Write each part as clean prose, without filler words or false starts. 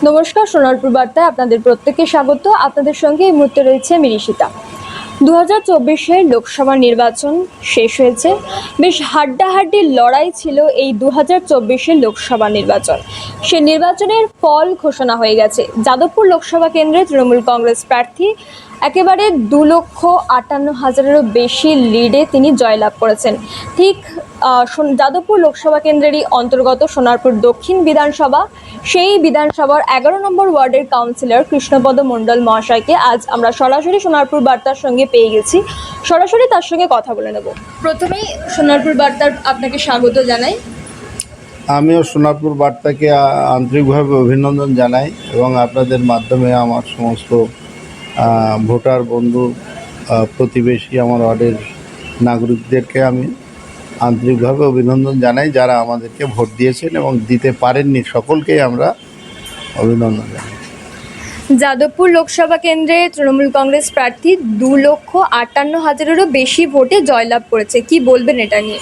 নমস্কার, সোনারপুর বার্তায় আপনাদের প্রত্যেককে স্বাগত। আপনাদের সঙ্গে এই মুহূর্তে রয়েছে আমি ঋষিতা। 2024-এর লোকসভা নির্বাচন শেষ হয়েছে। বেশ হাড্ডাহাড্ডি লড়াই ছিল এই 2024-এর লোকসভা নির্বাচন। সেই নির্বাচনের ফল ঘোষণা হয়ে গেছে। যাদবপুর লোকসভা কেন্দ্রে তৃণমূল কংগ্রেস প্রার্থী একেবারে 2,58,000-এরও বেশি লিডে তিনি জয়লাভ করেছেন। ঠিক যাদবপুর লোকসভা কেন্দ্রেরই অন্তর্গত সোনারপুর দক্ষিণ বিধানসভা, সেই বিধানসভার 11 নম্বর ওয়ার্ডের কাউন্সিলর কৃষ্ণপদ মণ্ডল মহাশয়কে আজ আমরা সরাসরি সোনারপুর বার্তার সঙ্গে পেয়ে গেছি। সরাসরি তার সঙ্গে কথা বলে নেব। প্রথমেই সোনারপুর বার্তার আপনাকে স্বাগত জানাই। আমিও সোনারপুর বার্তাকে আন্তরিকভাবে অভিনন্দন জানাই এবং আপনাদের মাধ্যমে আমার সমস্ত ভোটার বন্ধু, প্রতিবেশী, আমার ওয়ার্ডের নাগরিকদেরকে আমি আন্তরিকভাবে অভিনন্দন জানাই, যারা আমাদেরকে ভোট দিয়েছেন এবং দিতে পারেননি সকলকেই আমরা অভিনন্দন জানাই। যাদবপুর লোকসভা কেন্দ্রে তৃণমূল কংগ্রেস প্রার্থী 2,58,000-এরও বেশি ভোটে জয়লাভ করেছে, কি বলবেন এটা নিয়ে?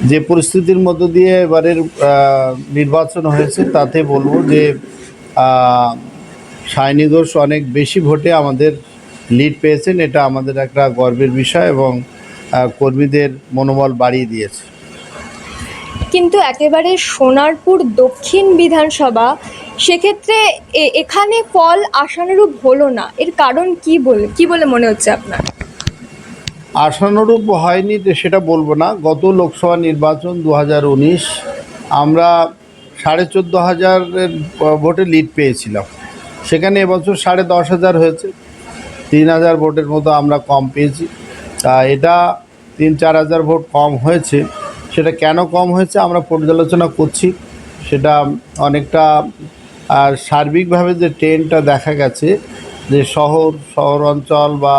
যে পরিস্থিতির মধ্য দিয়ে এবারের নির্বাচন হয়েছে তাতে বলবো যে সায়নী ঘোষ অনেক বেশি ভোটে আমাদের লিড পেয়েছেন। এটা আমাদের একটা গর্বের বিষয় এবং কর্মীদের মনোবল বাড়িয়ে দিয়েছে। কিন্তু একেবারে সোনারপুর দক্ষিণ বিধানসভা, সেক্ষেত্রে এখানে ফল আশানুরূপ হলো না, এর কারণ কি বলে মনে হচ্ছে আপনার? আশানুরূপ হয়নি সেটা বলবো না। গত লোকসভা নির্বাচন 2019 আমরা 14,500-এর ভোটে লিড পেয়েছিলাম, সেখানে এবছর 10,500 হয়েছে, 3,000 ভোটের মতো আমরা কম পেয়েছি। তা এটা 3-4 হাজার ভোট কম হয়েছে। সেটা কেন কম হয়েছে আমরা পর্যালোচনা করছি। সেটা অনেকটা সার্বিকভাবে যে ট্রেন্ডটা দেখা গেছে যে শহর অঞ্চল বা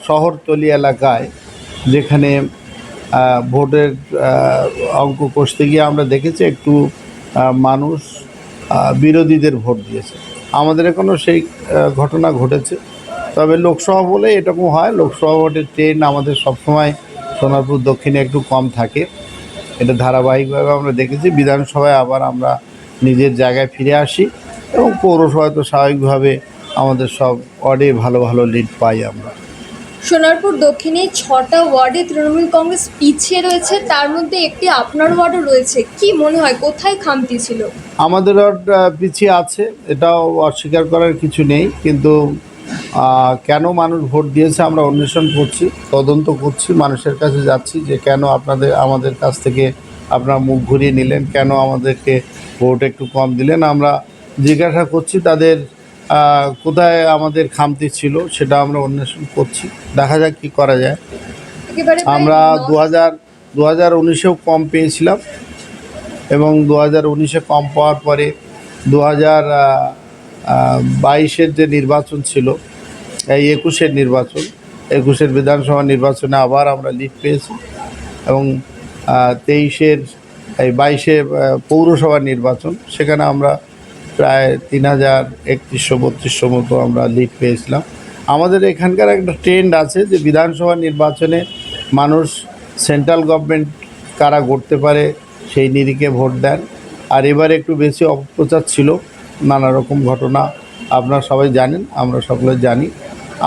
শহরতলি এলাকায় যেখানে ভোটের অঙ্ক কষতে গিয়ে আমরা দেখেছি একটু মানুষ বিরোধীদের ভোট দিয়েছে। আমাদের এখনও সেই ঘটনা ঘটেছে। তবে লোকসভা বলে এরকম হয়, লোকসভা ভোটের ট্রেন্ড আমাদের সবসময় সোনারপুর দক্ষিণে একটু কম থাকে। এটা ধারাবাহিকভাবে আমরা দেখেছি। বিধানসভায় আবার আমরা নিজের জায়গায় ফিরে আসি এবং পৌরসভায় তো স্বাভাবিকভাবে আমাদের সব ওয়ার্ডে ভালো ভালো লিড পাই আমরা। সোনারপুর দক্ষিণে 6টা ওয়ার্ডে তৃণমূল কংগ্রেস পিছিয়ে রয়েছে, তার মধ্যে একটি আপনার ওয়ার্ডও রয়েছে। কি মনে হয় কোথায় খামতি ছিল? আমাদের ওয়ার্ড পিছিয়ে আছে, এটাও অস্বীকার করার কিছু নেই। কিন্তু কেন মানুষ ভোট দিয়েছে আমরা অন্বেষণ করছি, তদন্ত করছি, মানুষের কাছে যাচ্ছি যে কেন আমাদের কাছ থেকে আপনারা মুখ ঘুরিয়ে নিলেন, কেন আমাদেরকে ভোট একটু কম দিলেন। আমরা জিজ্ঞাসা করছি তাদের কোথায় আমাদের খামতি ছিল, সেটা আমরা অন্বেষণ করছি। দেখা যাক কী করা যায়। আমরা 2019-এও কম পেয়েছিলাম এবং 2019-এ কম পাওয়ার পরে 2022-এর যে নির্বাচন ছিল, এই 21-এর বিধানসভা নির্বাচনে আবার আমরা লিড পেয়েছি এবং 22-এ পৌরসভা নির্বাচন, সেখানে আমরা প্রায় 3,3100-3200 মতো আমরা লিড পেয়েছিলাম। আমাদের এখানকার একটা ট্রেন্ড আছে যে বিধানসভা নির্বাচনে মানুষ সেন্ট্রাল গভর্নমেন্ট কারা গড়তে পারে সেই নিরিখে ভোট দেন। আর এবারে একটু বেশি অপপ্রচার ছিল, নানা রকম ঘটনা আপনারা সবাই জানেন, আমরা সকলে জানি,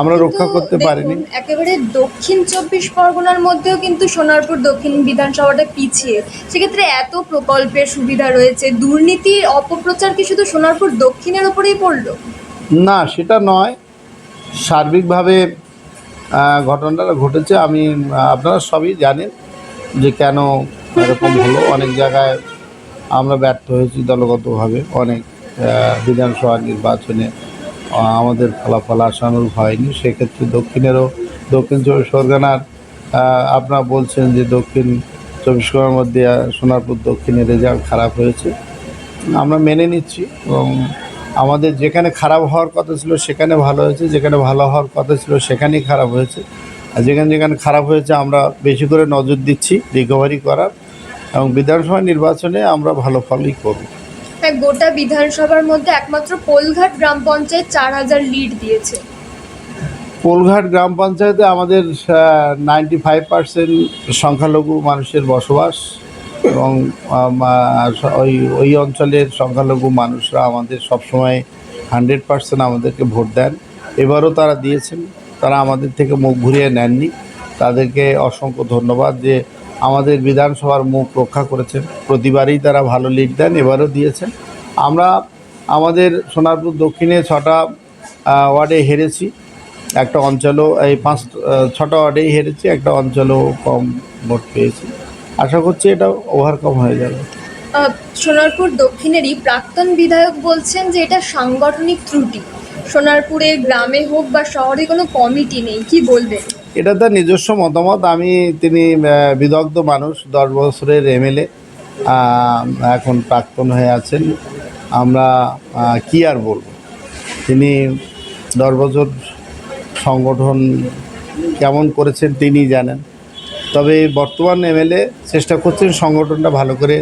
আমরা রক্ষা করতে পারিনি। একেবারে দক্ষিণ 24 পরগনার মধ্যেও কিন্তু সোনারপুর দক্ষিণ বিধানসভাটা পিছিয়ে। সেক্ষেত্রে এত প্রকল্পের সুবিধা রয়েছে, দুর্নীতির অপপ্রচার কি শুধু সোনারপুর দক্ষিণের ওপরেই পড়লো? না, সেটা নয়, সার্বিকভাবে ঘটনাটা ঘটেছে। আপনারা সবই জানেন যে কেন এরকম হলো। অনেক জায়গায় আমরা ব্যর্থ হয়েছি দলগতভাবে, অনেক বিধানসভা নির্বাচনে আমাদের ফলাফল আশানুরূপ হয়নি। সেক্ষেত্রে দক্ষিণ 24 পরগনার আপনারা বলছেন যে দক্ষিণ 24 পরগনার মধ্যে সোনারপুর দক্ষিণের রেজাল্ট খারাপ হয়েছে, আমরা মেনে নিচ্ছি। এবং আমাদের যেখানে খারাপ হওয়ার কথা ছিল সেখানে ভালো হয়েছে, যেখানে ভালো হওয়ার কথা ছিল সেখানেই খারাপ হয়েছে। আর যেখানে খারাপ হয়েছে আমরা বেশি করে নজর দিচ্ছি রিকভারি করার, এবং বিধানসভা নির্বাচনে আমরা ভালো ফলই করব। গোটা বিধানসভার মধ্যে একমাত্র পোলঘাট গ্রাম পঞ্চায়েত 4,000 লিড দিয়েছে। পোলঘাট গ্রাম পঞ্চায়েতে আমাদের 95% সংখ্যালঘু মানুষের বসবাস এবং ওই ওই অঞ্চলের সংখ্যালঘু মানুষরা আমাদের সবসময় 100% আমাদেরকে ভোট দেন। এবারও তারা দিয়েছেন, তারা আমাদের থেকে মুখ ঘুরিয়ে নেননি। তাদেরকে অসংখ্য ধন্যবাদ যে আমাদের বিধানসভার মুখ রক্ষা করেছেন। প্রতিবারই তারা ভালো লিড দেন, এবারও দিয়েছেন। আমরা আমাদের সোনারপুর দক্ষিণে 6টা ওয়ার্ডে হেরেছি, একটা অঞ্চলও এই 6টা ওয়ার্ডেই হেরেছি, একটা অঞ্চলও কম ভোট পেয়েছি। আশা করছি এটা ওভারকাম হয়ে যাবে। সোনারপুর দক্ষিণেরই প্রাক্তন বিধায়ক বলছেন যে এটা সাংগঠনিক ত্রুটি, সোনারপুরে গ্রামে হোক বা শহরে কোনো কমিটি নেই, কি বলবেন? এটা তার নিজস্ব মতামত। তিনি বিদগ্ধ মানুষ, 10 বছরের এমএলএ, এখন প্রাক্তন হয়ে আছেন। আমরা কি আর বলবো, তিনি 10 বছর সংগঠন কেমন করেছেন তিনি জানেন। তবে বর্তমান এমএলএ চেষ্টা করছেন সংগঠনটা ভালো করে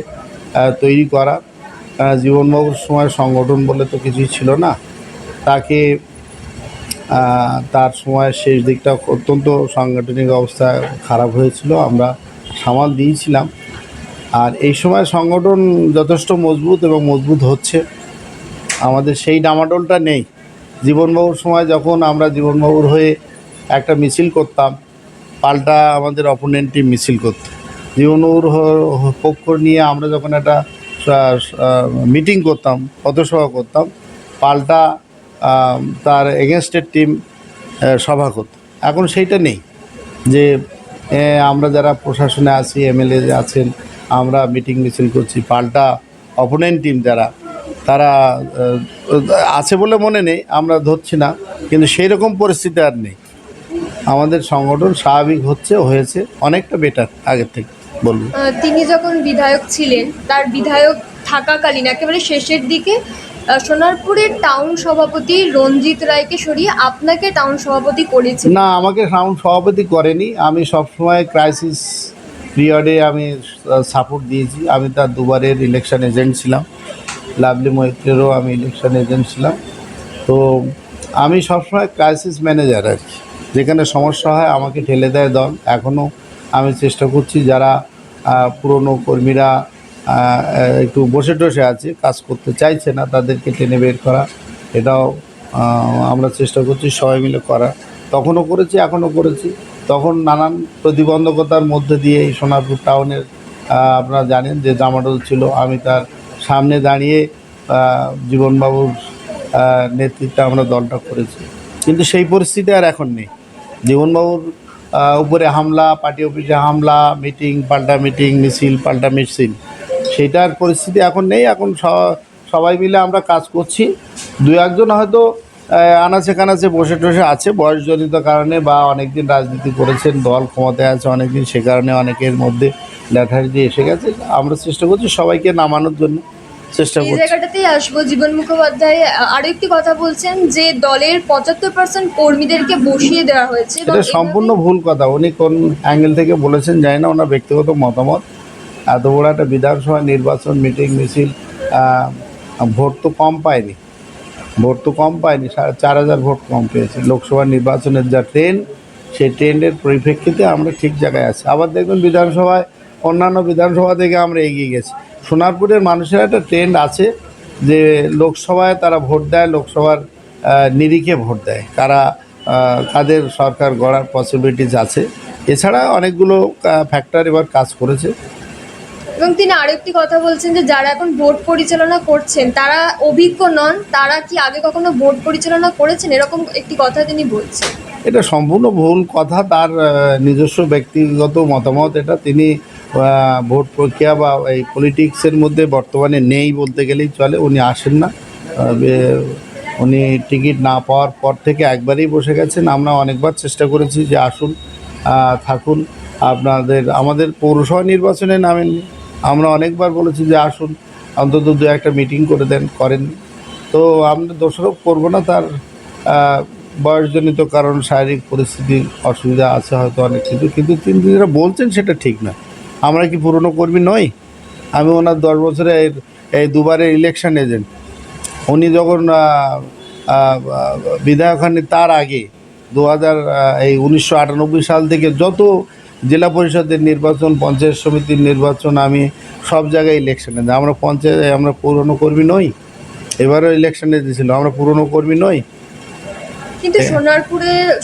তৈরি করা। জীবনবাবুর সময় সংগঠন বলে তো কিছুই ছিল না। তাকে তার সময়ের শেষ দিকটা অত্যন্ত সাংগঠনিক অবস্থা খারাপ হয়েছিল, আমরা সামাল দিয়েছিলাম। আর এই সময় সংগঠন যথেষ্ট মজবুত এবং মজবুত হচ্ছে। আমাদের সেই ডামাডোলটা নেই। জীবনবাবুর সময় যখন আমরা জীবনবাবুর হয়ে একটা মিছিল করতাম, পাল্টা আমাদের অপোনেন্ট টিম মিছিল করত। জীবনবাবুর পক্ষ নিয়ে আমরা যখন একটা মিটিং করতাম, পথসভা করতাম, পাল্টা তার এগেনস্টের টিম সভা করত। এখন সেইটা নেই যে আমরা যারা প্রশাসনে আছি, এমএলএ আছেন, আমরা মিটিং মিছিল করছি, পাল্টা অপোনেন্ট টিম যারা তারা আছে বলে মনে নেই, আমরা ধরছি না, কিন্তু সেই রকম পরিস্থিতি আর নেই। আমাদের সংগঠন স্বাভাবিক হয়েছে অনেকটা বেটার আগের থেকে বলবো। তিনি যখন বিধায়ক ছিলেন, তার বিধায়ক থাকাকালীন একেবারে শেষের দিকে সোনারপুরের টাউন সভাপতি রঞ্জিত রায়কে সরিয়ে আপনাকে টাউন সভাপতি করেছে। না, আমাকে টাউন সভাপতি করেনি। আমি সবসময় ক্রাইসিস পিরিয়ডে আমি সাপোর্ট দিয়েছি। আমি তার দুবারের ইলেকশন এজেন্ট ছিলাম, লাভলি মৈত্রেরও আমি ইলেকশন এজেন্ট ছিলাম। তো আমি সবসময় ক্রাইসিস ম্যানেজার আর কি, যেখানে সমস্যা হয় আমাকে ঠেলে দেয় দল। এখনও আমি চেষ্টা করছি, যারা পুরনো কর্মীরা একটু বসে টসে আছে, কাজ করতে চাইছে না, তাদেরকে টেনে বের করা, এটাও আমরা চেষ্টা করছি সবাই মিলে করা। তখনও করেছি, এখনও করেছি। তখন নানান প্রতিবন্ধকতার মধ্যে দিয়ে এই সোনারপুর টাউনের আপনারা জানেন যে জামাডোল ছিল, আমি তার সামনে দাঁড়িয়ে জীবনবাবুর নেতৃত্বে আমরা দলটা করেছি। কিন্তু সেই পরিস্থিতি আর এখন নেই। জীবনবাবুর উপরে হামলা, পার্টি অফিসে হামলা, মিটিং পাল্টা মিটিং, মিছিল পাল্টা মিছিল, সেইটার পরিস্থিতি এখন নেই। এখন সবাই মিলে আমরা কাজ করছি। 2-1 হয়তো আনাচে কানাচে বসে টসে আছে বয়সজনিত কারণে, বা অনেকদিন রাজনীতি করেছেন, দল ক্ষমতায় আছে অনেকদিন, সে কারণে অনেকের মধ্যে ল্যাঠারিটি এসে গেছে। আমরা চেষ্টা করছি সবাইকে নামানোর জন্য চেষ্টা এই করছি। জায়গাটাতেই আসবো, জীবন মুখোপাধ্যায় আরো একটি কথা বলছেন যে দলের 75% কর্মীদেরকে বসিয়ে দেওয়া হয়েছে। এবং এটা সম্পূর্ণ ভুল কথা। উনি কোন অ্যাঙ্গেল থেকে বলেছেন জানি না, ওনার ব্যক্তিগত মতামত। এত বড় একটা বিধানসভা নির্বাচন, মিটিং মিছিল, ভোট তো কম পায়নি, 4,500 ভোট কম পেয়েছে। লোকসভা নির্বাচনের যা ট্রেন্ড, সেই ট্রেন্ডের পরিপ্রেক্ষিতে আমরা ঠিক জায়গায় আছি। আবার দেখবেন বিধানসভায়, অন্যান্য বিধানসভা থেকে আমরা এগিয়ে গেছি। সোনারপুরের মানুষের একটা ট্রেন্ড আছে যে লোকসভায় তারা ভোট দেয়, লোকসভার নিরিখে ভোট দেয়, কাদের সরকার গড়ার পসিবিলিটিস আছে। এছাড়া অনেকগুলো ফ্যাক্টর এবার কাজ করেছে। এবং তিনি আরেকটি কথা বলছেন যে যারা এখন ভোট পরিচালনা করছেন তারা অভিজ্ঞ নন, তারা কি আগে কখনো ভোট পরিচালনা করেছেন, এরকম একটি কথা তিনি বলছেন। এটা সম্পূর্ণ ভুল কথা, তার নিজস্ব ব্যক্তিগত মতামত এটা। তিনি ভোট প্রক্রিয়া বা এই পলিটিক্সের মধ্যে বর্তমানে নেই বলতে গেলেই চলে। উনি আসেন না, উনি টিকিট না পাওয়ার পর থেকে একবারেই বসে গেছেন। আমরা অনেকবার চেষ্টা করেছি যে আসুন, থাকুন, আমাদের পৌরসভা নির্বাচনে নামেননি। আমরা অনেকবার বলেছি যে আসুন, অন্তত 2-1টা মিটিং করে দেন, করেননি। তো আমরা দোষারোপ করবো না, তার বয়সজনিত কারণ, শারীরিক পরিস্থিতির অসুবিধা আছে হয়তো অনেক কিছু, কিন্তু তিনি যেটা বলছেন সেটা ঠিক না। আমরা কি পুরনো কর্মী নই? আমি ওনার 10 বছরে এই দুবারের ইলেকশন এজেন্ট। উনি যখন বিধায়ক হননি তার আগে 1998 সাল থেকে যত জেলা পরিষদের নির্বাচন, পঞ্চায়েত সমিতির নির্বাচন, আমি সব জায়গায় ইলেকশনে যাই। আমরা পঞ্চায়েতে আমরা পুরনো কর্মী নই, এবারও ইলেকশনে দিয়েছিল, আমরা পুরনো কর্মী নই। কিন্তু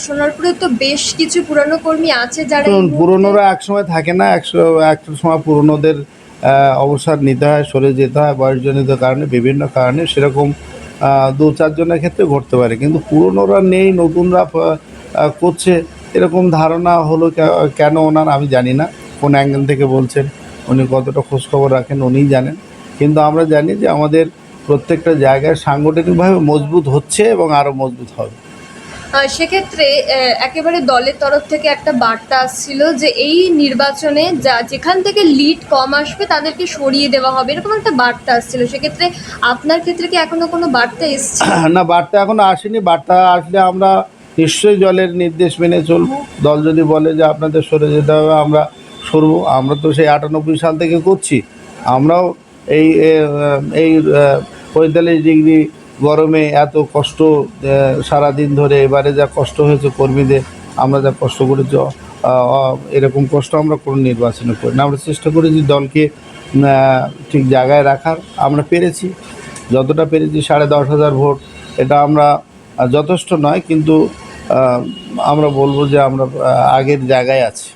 সোনারপুরে তো বেশ কিছু পুরনো কর্মী আছে যারা এই মুহূর্তে- পুরনোরা এক সময় থাকে না, একটা সময় পুরনোদের অবসর নিতে হয়, সরে যেতে হয় বয়সজনিত কারণে, বিভিন্ন কারণে। সেরকম দু চারজনের ক্ষেত্রে ঘটতে পারে, কিন্তু পুরনোরা নেই, নতুনরা করছে, এরকম ধারণা হলো কেন ওনার, আমি জানি না কোন অ্যাঙ্গেল থেকে বলছেন, উনি কতটা খোঁজখবর রাখেন উনিই জানেন। কিন্তু আমরা জানি যে আমাদের প্রত্যেকটা জায়গায় সাংগঠনিকভাবে মজবুত হচ্ছে এবং আরও মজবুত হবে। সেক্ষেত্রে একেবারে দলের তরফ থেকে একটা বার্তা আসছিল যে এই নির্বাচনে যেখান থেকে লিড কম আসবে তাদেরকে সরিয়ে দেওয়া হবে, এরকম একটা বার্তা আসছিল। সেক্ষেত্রে আপনার ক্ষেত্রে কি এখনো কোনো বার্তা এসছে? না, বার্তা এখনো আসেনি। বার্তা আসলে আমরা নিশ্চয়ই দলের নির্দেশ মেনে চলবো। দল যদি বলে যে আপনাদের সরে যেতে হবে, আমরা সরবো। আমরা তো সেই 98 সাল থেকে করছি। আমরাও এই 45 ডিগ্রি গরমে এত কষ্ট, সারাদিন ধরে এবারে যা কষ্ট হয়েছে কর্মীদের, আমরা যা কষ্ট করেছি, এরকম কষ্ট আমরা কোনো নির্বাচনে করি না। আমরা চেষ্টা করেছি দলকে ঠিক জায়গায় রাখার, আমরা পেরেছি, যতটা পেরেছি। 10,500 ভোট, এটা আমরা যথেষ্ট নয়, কিন্তু আমরা বলবো যে আমরা আগের জায়গায় আছি।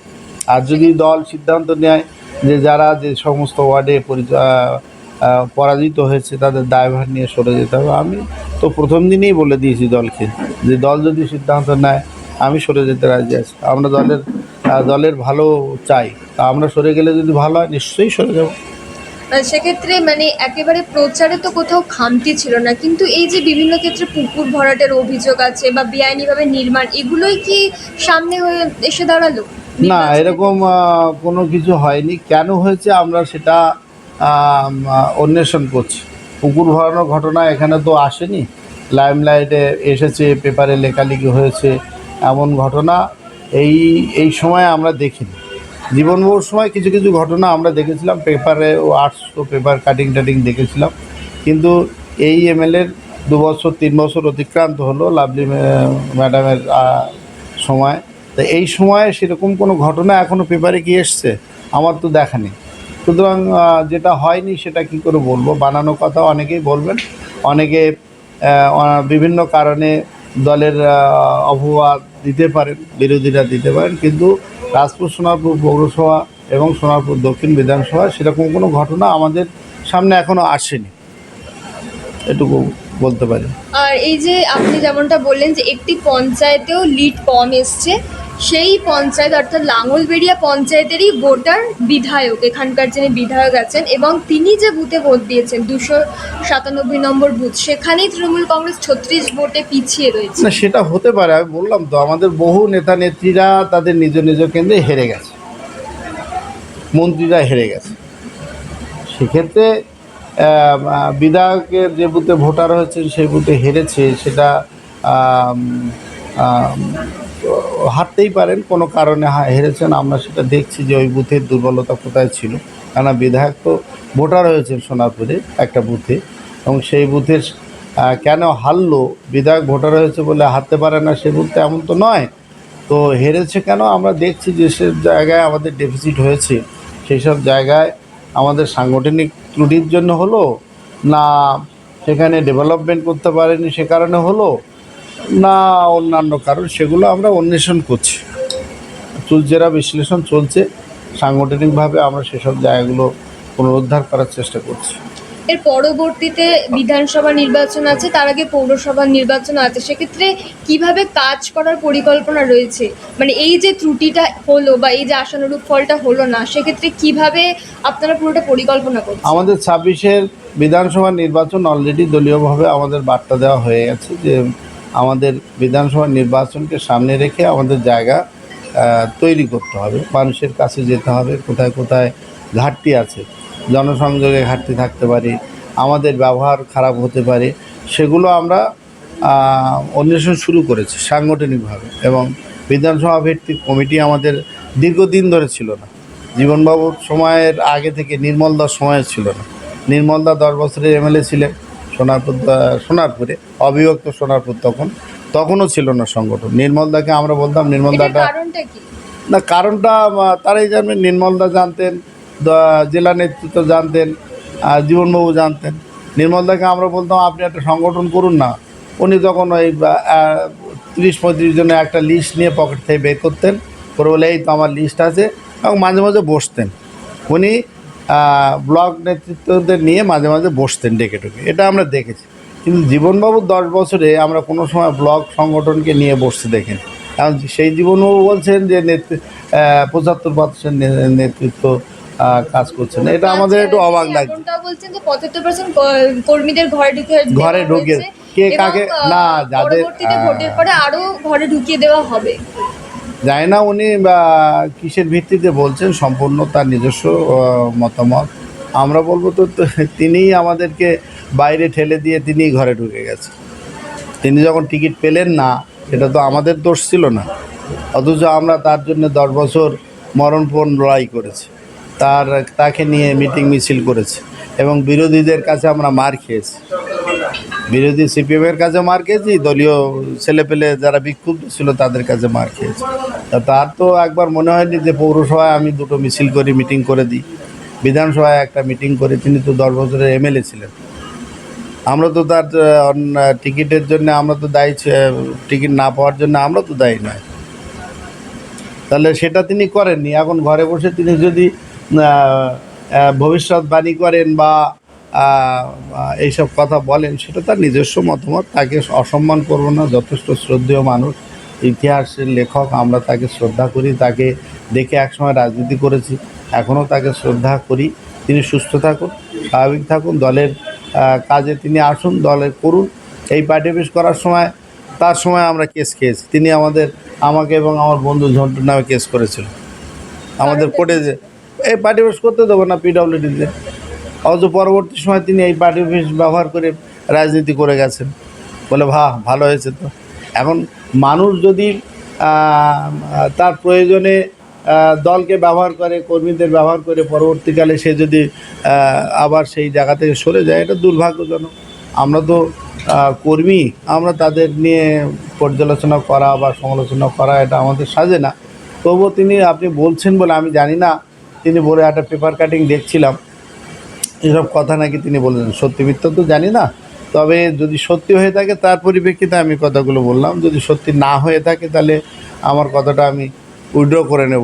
আর যদি দল সিদ্ধান্ত নেয় যে যারা যে সমস্ত ওয়ার্ডে পরাজিত হয়েছে তাদের দায়ভার নিয়ে সরে যেতে হবে, আমি তো প্রথম দিনেই বলে দিয়েছি দলকে যে দল যদি সিদ্ধান্ত নেয় আমি সরে যেতে রাজি আছি। আমরা দলের ভালো চাই, তা আমরা সরে গেলে যদি ভালো হয় নিশ্চয়ই সরে যাব। সেক্ষেত্রে মানে একেবারে প্রচারে তো কোথাও খামতি ছিল না, কিন্তু এই যে বিভিন্ন ক্ষেত্রে পুকুর ভরাটের অভিযোগ আছে বা বেআইনিভাবে নির্মাণ, এগুলোই কি সামনে হয়ে এসে দাঁড়ালো? না, এরকম কোনো কিছু হয়নি। কেন হয়েছে আমরা সেটা অন্বেষণ করছি। পুকুর ভরানোর ঘটনা এখানে তো আসেনি, লাইমলাইটে এসেছে, পেপারে লেখালেখি হয়েছে, এমন ঘটনা এই সময় আমরা দেখিনি। জীবনভর সময় কিছু কিছু ঘটনা আমরা দেখেছিলাম পেপারে, ও আর্টস পেপার কাটিং টাটিং দেখেছিলাম, কিন্তু এই এমএলএর 2 বছর 3 বছর অতিক্রান্ত হলো লাভলি ম্যাডামের সময়। তো এই সময়ে সেরকম কোনো ঘটনা এখনও পেপারে কি এসছে আমার তো দেখা নেই। সুতরাং যেটা হয়নি সেটা কি করে বলবো? বানানো কথা অনেকেই বলবেন, অনেকে বিভিন্ন কারণে দলের অপবাদ দিতে পারেন, বিরোধীরা দিতে পারেন, কিন্তু রাজপুর সোনারপুর পৌরসভা এবং সোনারপুর দক্ষিণ বিধানসভা সেরকম কোনো ঘটনা আমাদের সামনে এখনও আসেনি, এটুকু বলতে পারি। আর এই যে আপনি যেমনটা বললেন যে একটি পঞ্চায়েতেও লিড কম এসছে, সেই পঞ্চায়েত অর্থাৎ লাঙ্গলবেড়িয়া পঞ্চায়েতেরই ভোটার বিধায়ক, এখানকার যিনি বিধায়ক আছেন, এবং তিনি যে বুথে ভোট দিয়েছেন 297 নম্বর বুথ, সেখানেই তৃণমূল কংগ্রেস 36 ভোটে পিছিয়ে রয়েছে। না, সেটা হতে পারে। আমি বললাম তো, আমাদের বহু নেতা নেত্রীরা তাদের নিজ নিজ কেন্দ্রে হেরে গেছে, মন্ত্রীরা হেরে গেছে। সেক্ষেত্রে বিধায়কের যে বুথে ভোটার হয়েছে সেই বুথে হেরেছে, সেটা হারতেই পারেন, কোনো কারণে হেরেছেন। আমরা সেটা দেখছি যে ওই বুথের দুর্বলতা কোথায় ছিল, কেন বিধায়ক তো ভোটার হয়েছেন সোনারপুরে একটা বুথে, এবং সেই বুথের কেন হারলো, বিধায়ক ভোটার হয়েছে বলে হারতে পারে না সে বুথে, এমন তো নয়। তো হেরেছে কেন আমরা দেখছি, যে সে জায়গায় আমাদের ডেফিসিট হয়েছে, সেই সব জায়গায় আমাদের সাংগঠনিক ত্রুটির জন্য হলো, না সেখানে ডেভেলপমেন্ট করতে পারেনি সে কারণে হলো, না অন্যান্য কারণ, সেগুলো আমরা অন্বেষণ করছি। চুলচেরা বিশ্লেষণ চলছে, সাংগঠনিকভাবে আমরা সেসব জায়গাগুলো পুনরুদ্ধার করার চেষ্টা করছি। এর পরবর্তীতে বিধানসভা নির্বাচন আছে, তার আগে পৌরসভার নির্বাচন আছে, সেক্ষেত্রে কিভাবে কাজ করার পরিকল্পনা রয়েছে? মানে এই যে ত্রুটিটা হলো বা এই যে আশানুরূপ ফলটা হলো না, সেক্ষেত্রে কিভাবে আপনারা পুরোটা পরিকল্পনা করছেন? আমাদের 26-এর বিধানসভা নির্বাচন অলরেডি দলীয়ভাবে আমাদের বার্তা দেওয়া হয়ে গেছে যে আমাদের বিধানসভা নির্বাচনকে সামনে রেখে আমাদের জায়গা তৈরি করতে হবে, মানুষের কাছে যেতে হবে, কোথায় কোথায় ঘাটতি আছে, জনসংযোগে ঘাটতি থাকতে পারে, আমাদের ব্যবহার খারাপ হতে পারে, সেগুলো আমরা অন্বেষণ শুরু করেছি সাংগঠনিকভাবে। এবং বিধানসভা ভিত্তিক কমিটি আমাদের দীর্ঘদিন ধরে ছিল না, জীবনবাবুর সময়ের আগে থেকে নির্মলদার সময় ছিল না। নির্মলদা 10 বছরের এমএলএ ছিলেন সোনারপুরে, অবিভক্ত সোনারপুর, তখনও ছিল না সংগঠন। নির্মলদাকে আমরা বলতাম, এটার নির্মলদাটা কারণটা কি? না, কারণটা তারাই জানবেন। নির্মলদা জানতেন, জেলা নেতৃত্ব জানতেন, জীবনবাবু জানতেন। নির্মলদাকে আমরা বলতাম আপনি একটা সংগঠন করুন না, উনি তখন ওই 30-35 জনের একটা লিস্ট নিয়ে পকেট থেকে বের করতেন, করে বলে এই তো আমার লিস্ট আছে, এবং মাঝে মাঝে বসতেন উনি ব্লক নেতৃত্বদের নিয়ে, মাঝে মাঝে বসতেন ডেকে ডেকে, এটা আমরা দেখেছি। কিন্তু জীবনবাবুর 10 বছরে আমরা কোনো সময় ব্লক সংগঠনকে নিয়ে বসতে দেখিনি। কারণ সেই জীবনবাবু বলছেন যে 75% নেতৃত্ব কাজ করছেন, এটা আমাদের একটু অবাক লাগছে। এমনটাও বলছেন যে 75% কর্মীদের ঘরে ঘরে ঢুকে হয়েছে কে এবং, কাকে না যাদের পরবর্তীতে ভোটের পরে আরো ঘরে ঢুকিয়ে দেওয়া হবে। যায় না উনি কিসের ভিত্তিতে বলছেন, সম্পূর্ণ তার নিজস্ব মতামত। আমরা বলবো তো তিনিই আমাদেরকে বাইরে ঠেলে দিয়ে তিনিই ঘরে ঢুকে গেছে। তিনি যখন টিকিট পেলেন না, এটা তো আমাদের দোষ ছিল না, অথচ আমরা তার জন্য 10 বছর মরণপণ লড়াই করেছি, তাকে নিয়ে মিটিং মিছিল করেছি, এবং বিরোধীদের কাছে আমরা মার খেয়েছি। বিরোধী সিপিএমের কাছে মার খেয়েছি, দলীয় ছেলেপেলে যারা বিক্ষুব্ধ ছিল তাদের কাছে মার খেয়েছি। তার তো একবার মনে হয়নি যে পৌরসভায় আমি 2টো মিছিল করি, মিটিং করে দিই, বিধানসভায় একটা মিটিং করে। তিনি তো 10 বছরের এমএলএ ছিলেন। আমরা তো তার টিকিটের জন্য আমরা তো দায়ী, টিকিট না পাওয়ার জন্য আমরা তো দায়ী নয়। তাহলে সেটা তিনি করেননি। এখন ঘরে বসে তিনি যদি ভবিষ্যৎবাণী করেন বা এইসব কথা বলেন, সেটা তার নিজস্ব মতামত, তাকে অসম্মান করব না। যথেষ্ট শ্রদ্ধেয় মানুষ, ইতিহাসের লেখক, আমরা তাকে শ্রদ্ধা করি, তাকে দেখে একসময় রাজনীতি করেছি, এখনও তাকে শ্রদ্ধা করি। তিনি সুস্থ থাকুন, স্বাভাবিক থাকুন, দলের কাজে তিনি আসুন, দলের করুন। এই পার্টি অফিস করার সময়, তার সময় আমরা কেস খেয়েছি। তিনি আমাকে এবং আমার বন্ধু ঝন্টুর নামে কেস করেছিল আমাদের কোর্টে, যে এই পার্টি অফিস করতে দেবো না পিডব্লিউডিতে। অথচ পরবর্তী সময় তিনি এই পার্টি অফিস ব্যবহার করে রাজনীতি করে গেছেন, বলে ভালো হয়েছে। তো এখন মানুষ যদি তার প্রয়োজনে দলকে ব্যবহার করে, কর্মীদের ব্যবহার করে, পরবর্তীকালে সে যদি আবার সেই জায়গা থেকে সরে যায়, এটা দুর্ভাগ্যজনক। আমরা তো কর্মী, আমরা তাদের নিয়ে পর্যালোচনা করা বা সমালোচনা করা এটা আমাদের সাজে না। তবুও আপনি বলছেন বলে আমি জানি না, তিনি বলে একটা পেপার কাটিং দেখছিলাম, এসব কথা নাকি তিনি বলেছেন। সত্যি মিথ্যা তো জানি না, তবে যদি সত্যি হয়ে থাকে তার পরিপ্রেক্ষিতে আমি কথাগুলো বললাম। যদি সত্যি না হয়ে থাকে তাহলে আমার কথাটা আমি উইথড্র করে নেব,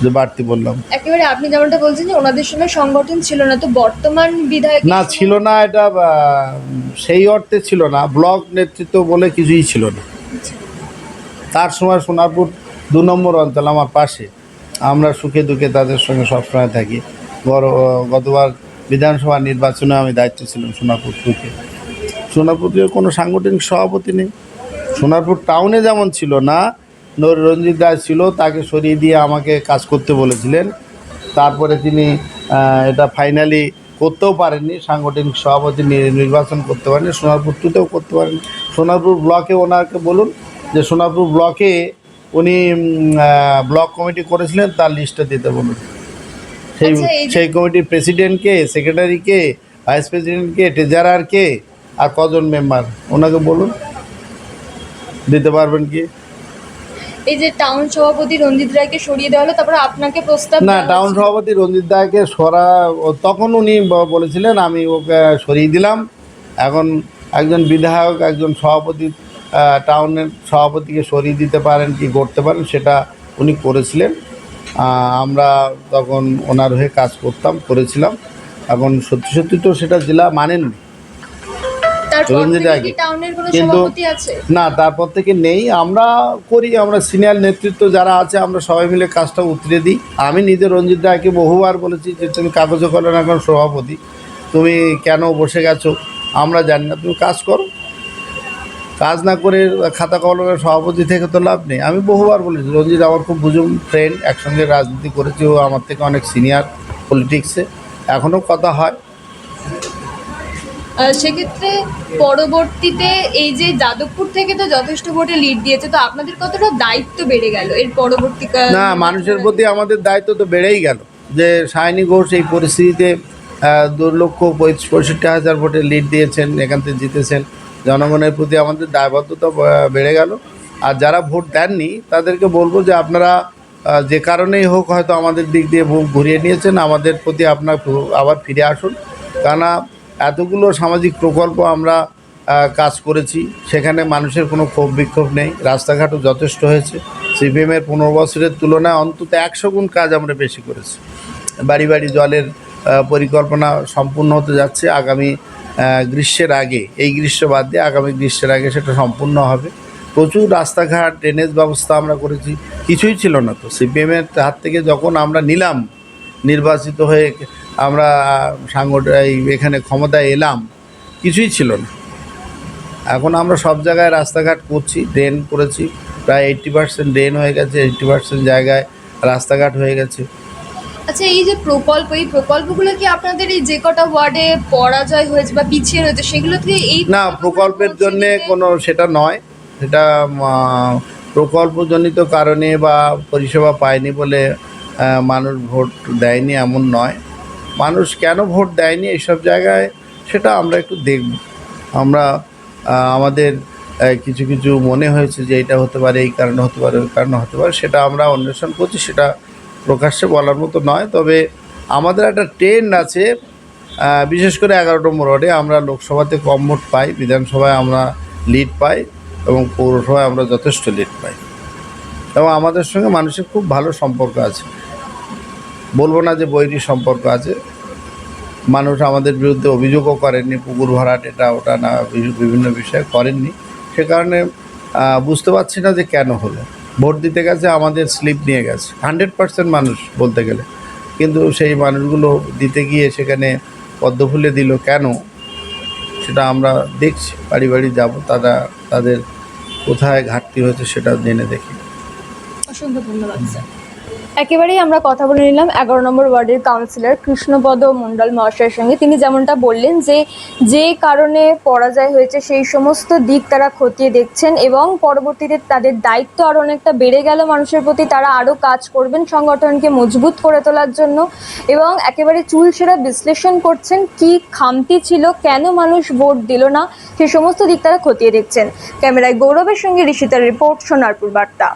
যে বাড়তি বললাম। একেবারে আপনি যেমনটা বলছেন যে ওনাদের সময় সংগঠন ছিল না, তো বর্তমান বিধায়ক না, ছিল না, এটা সেই অর্থে ছিল না, ব্লক নেতৃত্ব বলে কিছুই ছিল না। তার সময় সোনারপুর 2 নম্বর অঞ্চল আমার পাশে, আমরা সুখে দুঃখে তাদের সঙ্গে সবসময় থাকি। গতবার বিধানসভা নির্বাচনে আমি দায়িত্ব ছিলাম সোনারপুর 2-তে। সোনারপুর 2-এ কোনো সাংগঠনিক সভাপতি নেই। সোনারপুর টাউনে যেমন ছিল না, রঞ্জিত রায় ছিল, তাকে সরিয়ে দিয়ে আমাকে কাজ করতে বলেছিলেন। তারপরে তিনি এটা ফাইনালি করতেও পারেননি, সাংগঠনিক সভাপতি নির্বাচন করতে পারেননি, সোনারপুর 2-তেও করতে পারেননি। সোনারপুর ব্লকে ওনাকে বলুন যে সোনারপুর ব্লকে উনি ব্লক কমিটি করেছিলেন, তার লিস্টটা দিতে বলুন। সেই কমিটির প্রেসিডেন্টকে, সেক্রেটারিকে, ভাইস প্রেসিডেন্টকে, ট্রেজারারকে, আর কজন মেম্বার ওনাকে বলুন, দিতে পারবেন কি? এই যে টাউন সভাপতি রঞ্জিত রায়কে সরিয়ে দেওয়া হলো, তারপরে আপনাকে প্রস্তাব না, টাউন সভাপতি রঞ্জিত রায়কে তখন উনি বলেছিলেন, আমি ওকে সরিয়ে দিলাম। এখন একজন বিধায়ক, একজন সভাপতি টাউনের সভাপতিকে সরিয়ে দিতে পারেন কি করতে পারেন, সেটা উনি করেছিলেন। আমরা তখন ওনার হয়ে কাজ করেছিলাম। এখন সত্যি সত্যি তো সেটা জেলা মানেননি, কিন্তু না, তারপর থেকে নেই। আমরা করি, আমরা সিনিয়র নেতৃত্ব যারা আছে আমরা সবাই মিলে কাজটা উতরে দিই। আমি নিজে রঞ্জিত রায়কে বহুবার বলেছি যে তুমি কাগজে কলমে এখন সভাপতি, তুমি কেন বসে গেছো আমরা জানি না, তুমি কাজ করো, কাজ না করে খাতা কলমের সভাপতি থেকে তো লাভ নেই। আমি বহুবার বলেছি, রঞ্জিত আমার খুব বুঝুন ফ্রেন্ড, একসঙ্গে রাজনীতি করেছি, ও আমার থেকে অনেক সিনিয়র পলিটিক্সে, এখনও কথা হয়। সেক্ষেত্রে পরবর্তীতে এই যে যাদবপুর থেকে তো যথেষ্ট ভোটে লিড দিয়েছে, তো আপনাদের কতটা দায়িত্ব বেড়ে গেল এর পরবর্তীকালে? না, মানুষের প্রতি আমাদের দায়িত্ব তো বেড়েই গেল, যে সায়নী ঘোষ এই পরিস্থিতিতে 2,65,000 ভোটে লিড দিয়েছেন, এখান থেকে জিতেছেন। জনগণের প্রতি আমাদের দায়বদ্ধতা বেড়ে গেল। আর যারা ভোট দেননি তাদেরকে বলবো যে আপনারা যে কারণেই হোক হয়তো আমাদের দিক দিয়ে মুখ ঘুরিয়ে নিয়েছেন, আমাদের প্রতি আপনার আবার ফিরে আসুন। কেননা এতগুলো সামাজিক প্রকল্প আমরা কাজ করেছি, সেখানে মানুষের কোনো ক্ষোভ বিক্ষোভ নেই, রাস্তাঘাটও যথেষ্ট হয়েছে। সিপিএমের 15 বছরের তুলনায় অন্তত 100 গুণ কাজ আমরা বেশি করেছি। বাড়ি বাড়ি জলের পরিকল্পনা সম্পূর্ণ হতে যাচ্ছে আগামী গ্রীষ্মের আগে, এই গ্রীষ্ম বাদ দিয়ে আগামী গ্রীষ্মের আগে সেটা সম্পূর্ণ হবে। প্রচুর রাস্তাঘাট, ড্রেনেজ ব্যবস্থা আমরা করেছি, কিছুই ছিল না তো সিপিএমের হাত থেকে যখন আমরা নিলাম, নির্বাচিত হয়ে আমরা এখানে ক্ষমতায় এলাম, কিছুই ছিল না। এখন আমরা সব জায়গায় রাস্তাঘাট করছি, ড্রেন করেছি, প্রায় 80% ড্রেন হয়ে গেছে, 80% জায়গায় রাস্তাঘাট হয়ে গেছে। আচ্ছা, এই যে প্রকল্প, এই প্রকল্পগুলো কি আপনাদের এই যে কটা ওয়ার্ডে পরাজয় হয়েছে বা পিছিয়ে রয়েছে সেগুলো থেকে এই না, প্রকল্পের জন্য কোনো সেটা নয়, সেটা প্রকল্পজনিত কারণে বা পরিষেবা পায়নি বলে মানুষ ভোট দেয়নি এমন নয়। মানুষ কেন ভোট দেয়নি এইসব জায়গায় সেটা আমরা একটু দেখব। আমরা আমাদের কিছু কিছু মনে হয়েছে যে এটা হতে পারে, এই কারণে হতে পারে, ওই কারণে হতে পারে, সেটা আমরা অন্বেষণ করছি, সেটা প্রকাশ্যে বলার মতো নয়। তবে আমাদের একটা ট্রেন্ড আছে, বিশেষ করে 11 নম্বর ওয়ার্ডে আমরা লোকসভাতে কম ভোট পাই, বিধানসভায় আমরা লিড পাই এবং পৌরসভায় আমরা যথেষ্ট লিড পাই, এবং আমাদের সঙ্গে মানুষের খুব ভালো সম্পর্ক আছে। বলবো না যে বৈরী সম্পর্ক আছে। মানুষ আমাদের বিরুদ্ধে অভিযোগও করেননি, পুকুর ভরাট এটা ওটা না, বিভিন্ন বিষয়ে করেননি। সে কারণে বুঝতে পারছি না যে কেন হলো। ভোট দিতে গেছে, আমাদের স্লিপ নিয়ে গেছে 100% মানুষ বলতে গেলে, কিন্তু সেই মানুষগুলো দিতে গিয়ে সেখানে পদ্ম ফুলে দিল কেন, সেটা আমরা দেখছি। বাড়ি বাড়ি যাবো, তাদের কোথায় ঘাটতি হয়েছে সেটা জেনে দেখি। অসংখ্য ধন্যবাদ স্যার। একেবারেই আমরা কথা বলে নিলাম 11 নম্বর ওয়ার্ডের কাউন্সিলর কৃষ্ণপদ মণ্ডল মহাশয়ের সঙ্গে। তিনি যেমনটা বললেন যে কারণে পরাজয় হয়েছে সেই সমস্ত দিক তারা খতিয়ে দেখছেন এবং পরবর্তীতে তাদের দায়িত্ব আরও অনেকটা বেড়ে গেল মানুষের প্রতি, তারা আরও কাজ করবেন সংগঠনকে মজবুত করে তোলার জন্য এবং একেবারে চুলচেরা বিশ্লেষণ করছেন কি খামতি ছিল, কেন মানুষ ভোট দিল না, সেই সমস্ত দিক তারা খতিয়ে দেখছেন। ক্যামেরায় গৌরবের সঙ্গে ঋষিতার রিপোর্ট, সোনারপুর বার্তা।